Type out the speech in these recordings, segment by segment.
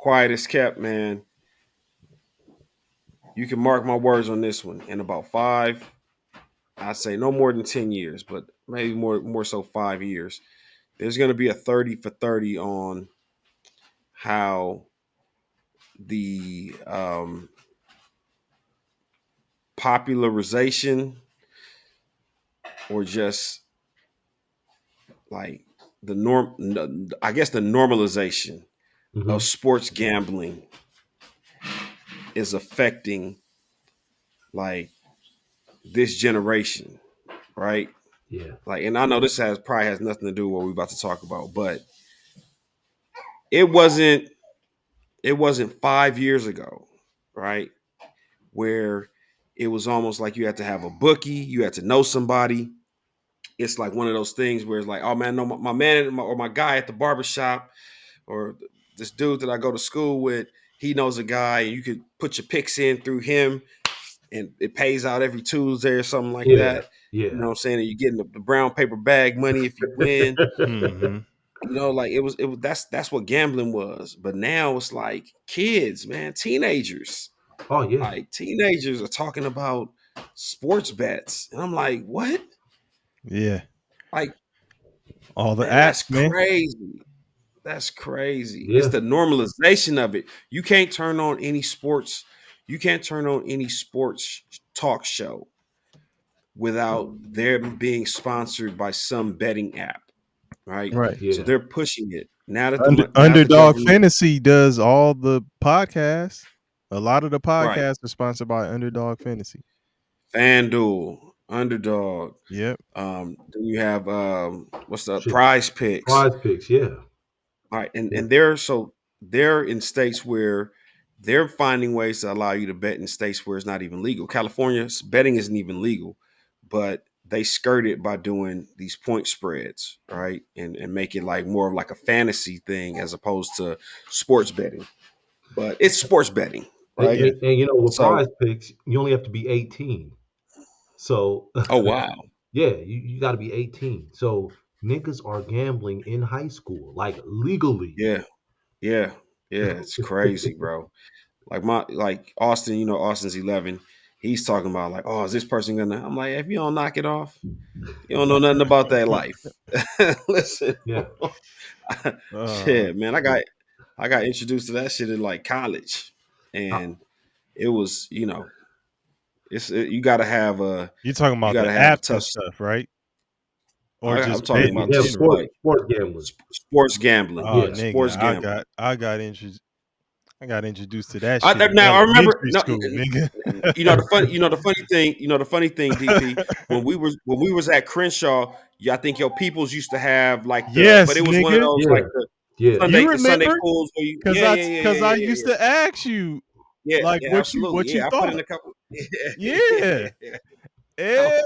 quiet as kept, man. You can mark my words on this one. In about I say no more than 10 years, but maybe more so 5 years. There's going to be a 30 for 30 on how the popularization or just like I guess the normalization of Hmm. sports gambling is affecting like this generation, right? Yeah. Like, and I know this has probably has nothing to do with what we're about to talk about, but it wasn't it wasn't 5 years ago, right? Where it was almost like you had to have a bookie, you had to know somebody. It's like one of those things where it's like, oh man, no, my man or my guy at the barbershop or this dude that I go to school with, he knows a guy, and you could put your picks in through him, and it pays out every Tuesday or something like Yeah. that. You Yeah. know what I'm saying? And you're getting the brown paper bag money if you win. Mm-hmm. Like it was that's what gambling was. But now it's like kids, man, teenagers. Oh yeah. Like teenagers are talking about sports bets. And I'm like, what? Yeah. Like, All the man, that's apps, man. crazy. That's crazy. It's Yeah. the normalization of it. You can't turn on any sports. You can't turn on any sports talk show without them being sponsored by some betting app, right? Right. So Yeah. they're pushing it now that the Underdog government, Fantasy does all the podcasts. A lot of the right? podcasts are sponsored by Underdog Fantasy. FanDuel, Underdog. Yep. Then you have what's the Shit. Prize Picks, Prize picks. Yeah. all right? And Yeah. and they're in states where they're finding ways to allow you to bet in states where it's not even legal. California betting isn't even legal, but they skirt it by doing these point spreads, right? And make it like more of like a fantasy thing as opposed to sports betting. But it's sports betting, And, right? Yeah. and, and, with So, prize picks, you only have to be 18. So oh wow, yeah, you got to be 18. So niggas are gambling in high school, like legally. yeah, yeah, yeah, it's crazy, bro. Like Austin, Austin's 11. He's talking about like, oh, is this person gonna? I'm like, if you don't knock it off, you don't know nothing about that life. Listen, Yeah. Uh, shit, man, I got introduced to that shit in like college, Uh, and it was, you gotta have a you're talking you about the gotta have a apps and tough. stuff, right? Or I'm just talking betting about in yeah, just general? sports like sports gambling. sports gambling, Oh, Yeah. nigga, sports gambling. I got introduced to that I, shit in now I remember. elementary No, school, nigga. the funny thing, DP, when we was at Crenshaw, yeah, I think your peoples used to have like but Yes, it was one of nigga. those like Yeah. Yeah. You The Sunday remember? pools where you, Cause yeah, I yeah, yeah, cause yeah, I yeah, used yeah, to ask you yeah, like yeah, absolutely, what you yeah. I put in thought. a couple, Yeah. yeah, Yeah. Hey.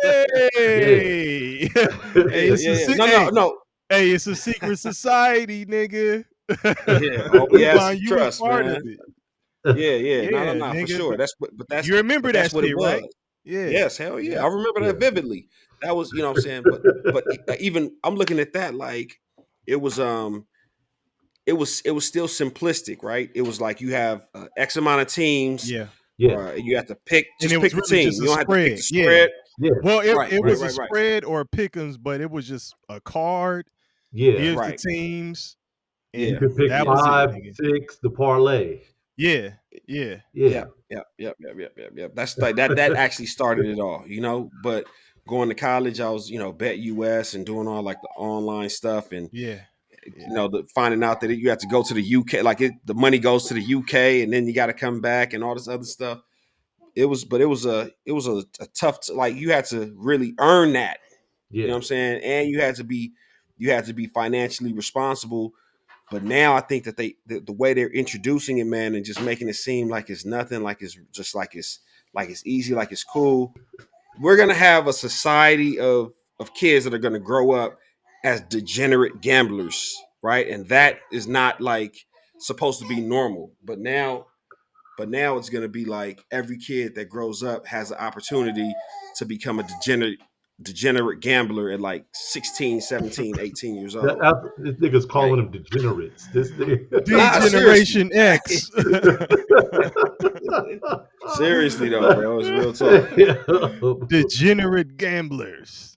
Hey, it's yeah, a yeah. No, no, no, hey, it's a secret society, nigga. yeah. All we ask Uban, is you was trust, part of man. it. Yeah, yeah, no, no, Yeah, no, for nigga. sure. But But you remember that's that what it shit, right? was. Yeah. Yes, hell yeah, I Yep. remember that Yeah. vividly. That was, what I'm saying, but even I'm looking at that like it was it was still simplistic, right? It was like you have X amount of teams, Yeah. Yeah. you have to pick And just it was pick the really team. just You a don't have to pick spread. the Yeah. spread. Yeah. Well, Right, it right, was a right, right, spread or a pick'ems, but it was just a card. Yeah. Here's the right. teams, You Yeah, and can pick that yeah. was it, five, nigga. six, the parlay. Yeah. Yeah. Yeah. Yep, yep, yep, yep, yep, yep, yep. That's like that actually started it all. But going to college, I was, Bet US and doing all like the online stuff and Yeah. Yeah. finding out that you have to go to the UK, like the money goes to the UK and then you got to come back and all this other stuff. It was a tough like you had to really earn that. You know Yeah. what I'm saying? And you had to be financially responsible. But now I think that the way they're introducing it, man, and just making it seem like it's nothing, like it's just like it's easy, like it's cool. We're gonna have a society of kids that are gonna grow up as degenerate gamblers, right? And that is not like supposed to be normal. But now it's gonna be like every kid that grows up has the opportunity to become a degenerate degenerate gambler at like 16, 17, 18 years old. This nigga's calling Right? them degenerates. This thing. Nah, seriously. Degeneration X. Seriously though, bro. It's real talk. Degenerate gamblers.